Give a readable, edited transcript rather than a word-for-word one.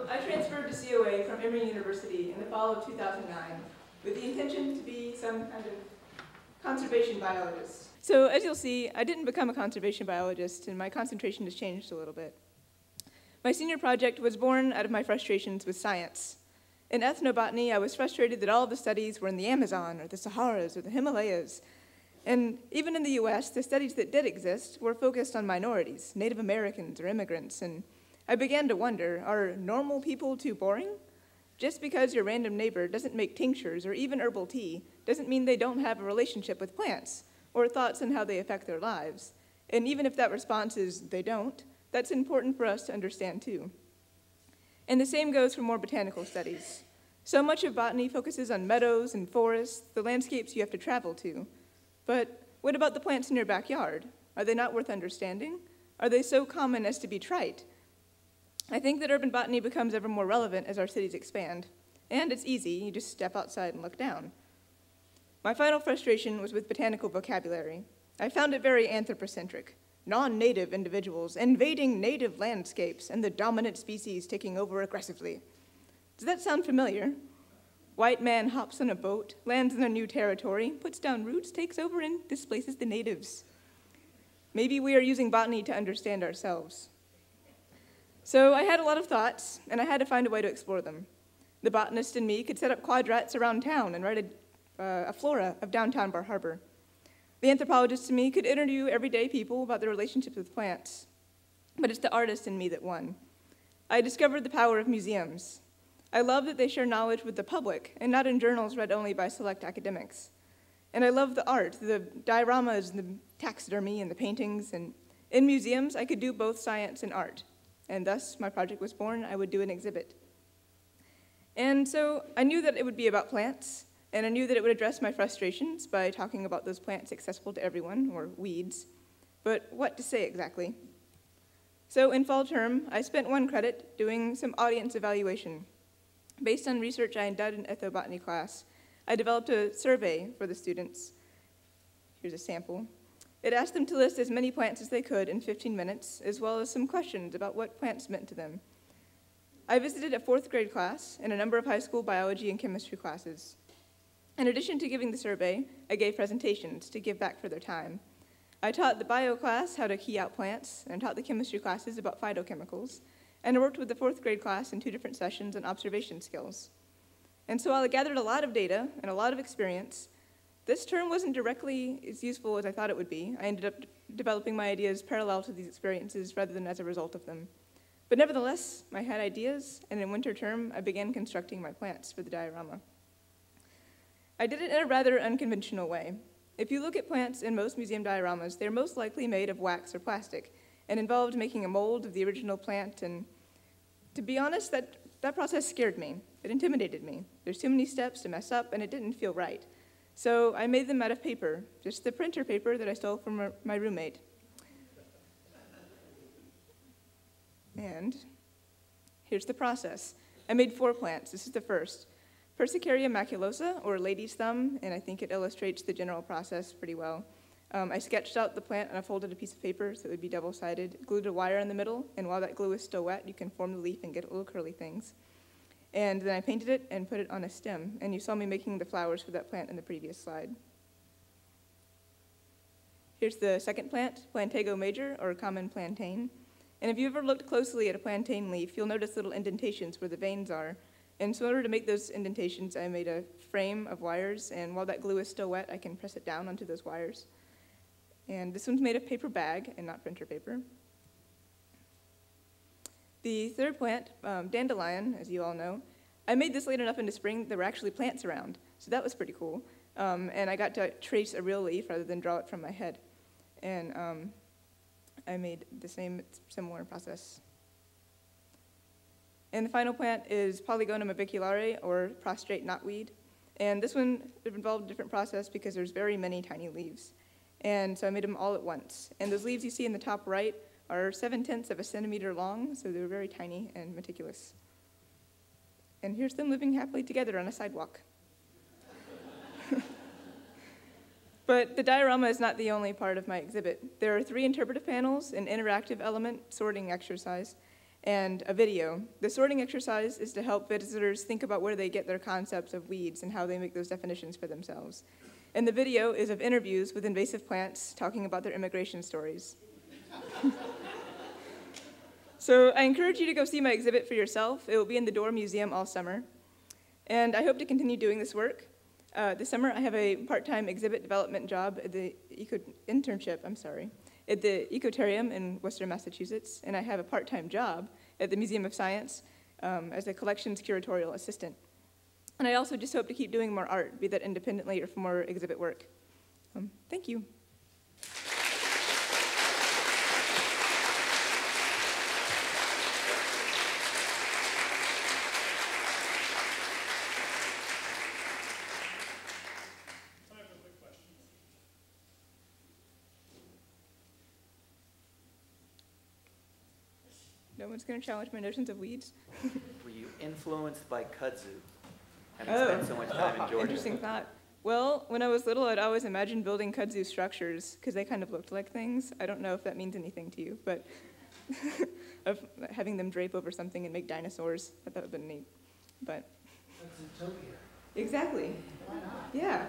I transferred to COA from Emory University in the fall of 2009 with the intention to be some kind of conservation biologist. So as you'll see, I didn't become a conservation biologist, and my concentration has changed a little bit. My senior project was born out of my frustrations with science. In ethnobotany, I was frustrated that all of the studies were in the Amazon or the Saharas or the Himalayas. And even in the US, the studies that did exist were focused on minorities, Native Americans or immigrants, and I began to wonder, are normal people too boring? Just because your random neighbor doesn't make tinctures or even herbal tea doesn't mean they don't have a relationship with plants or thoughts on how they affect their lives. And even if that response is they don't, that's important for us to understand too. And the same goes for more botanical studies. So much of botany focuses on meadows and forests, the landscapes you have to travel to. But what about the plants in your backyard? Are they not worth understanding? Are they so common as to be trite? I think that urban botany becomes ever more relevant as our cities expand. And it's easy, you just step outside and look down. My final frustration was with botanical vocabulary. I found it very anthropocentric. Non-native individuals invading native landscapes and the dominant species taking over aggressively. Does that sound familiar? White man hops on a boat, lands in a new territory, puts down roots, takes over, and displaces the natives. Maybe we are using botany to understand ourselves. So I had a lot of thoughts, and I had to find a way to explore them. The botanist in me could set up quadrats around town and write a flora of downtown Bar Harbor. The anthropologist in me could interview everyday people about their relationships with plants. But it's the artist in me that won. I discovered the power of museums. I love that they share knowledge with the public and not in journals read only by select academics. And I love the art, the dioramas and the taxidermy and the paintings. And in museums, I could do both science and art. And thus, my project was born. I would do an exhibit. And so I knew that it would be about plants, and I knew that it would address my frustrations by talking about those plants accessible to everyone, or weeds. But what to say exactly? So in fall term, I spent 1 credit doing some audience evaluation. Based on research I had done in ethnobotany class, I developed a survey for the students. Here's a sample. It asked them to list as many plants as they could in 15 minutes, as well as some questions about what plants meant to them. I visited a 4th grade class and a number of high school biology and chemistry classes. In addition to giving the survey, I gave presentations to give back for their time. I taught the bio class how to key out plants, and taught the chemistry classes about phytochemicals, and I worked with the 4th grade class in 2 different sessions on observation skills. And so while I gathered a lot of data and a lot of experience, this term wasn't directly as useful as I thought it would be. I ended up developing my ideas parallel to these experiences rather than as a result of them. But nevertheless, I had ideas, and in winter term, I began constructing my plants for the diorama. I did it in a rather unconventional way. If you look at plants in most museum dioramas, they're most likely made of wax or plastic, and involved making a mold of the original plant, and to be honest, that process scared me. It intimidated me. There's too many steps to mess up, and it didn't feel right. So I made them out of paper, just the printer paper that I stole from my roommate. And here's the process. I made 4 plants. This is the first. Persicaria maculosa, or lady's thumb, and I think it illustrates the general process pretty well. I sketched out the plant and I folded a piece of paper so it would be double-sided, glued a wire in the middle, and while that glue is still wet, you can form the leaf and get little curly things. And then I painted it and put it on a stem, and you saw me making the flowers for that plant in the previous slide. Here's the second plant, Plantago major, or common plantain. And if you ever looked closely at a plantain leaf, you'll notice little indentations where the veins are. And so in order to make those indentations, I made a frame of wires, and while that glue is still wet, I can press it down onto those wires. And this one's made of paper bag and not printer paper. The third plant, dandelion, as you all know, I made this late enough into spring there were actually plants around, so that was pretty cool. And I got to trace a real leaf rather than draw it from my head. And I made the similar process. And the final plant is Polygonum aviculare, or prostrate knotweed. And this one involved a different process because there's very many tiny leaves. And so I made them all at once. And those leaves you see in the top right are 7/10 of a centimeter long, so they're very tiny and meticulous. And here's them living happily together on a sidewalk. But the diorama is not the only part of my exhibit. There are 3 interpretive panels, an interactive element, sorting exercise, and a video. The sorting exercise is to help visitors think about where they get their concepts of weeds and how they make those definitions for themselves. And the video is of interviews with invasive plants talking about their immigration stories. So I encourage you to go see my exhibit for yourself. It will be in the Dorr Museum all summer. And I hope to continue doing this work. This summer, I have a part-time exhibit development job at the internship at the Ecotarium in Worcester, Massachusetts, and I have a part-time job at the Museum of Science as a collections curatorial assistant. And I also just hope to keep doing more art, be that independently or for more exhibit work. Thank you. No one's going to challenge my notions of weeds? Were you influenced by kudzu? Having spent so much time in Georgia. Interesting thought. Well, when I was little, I'd always imagined building kudzu structures because they kind of looked like things. I don't know if that means anything to you, but of having them drape over something and make dinosaurs, I thought that would have been neat. But That's utopia. exactly. Why not? Yeah.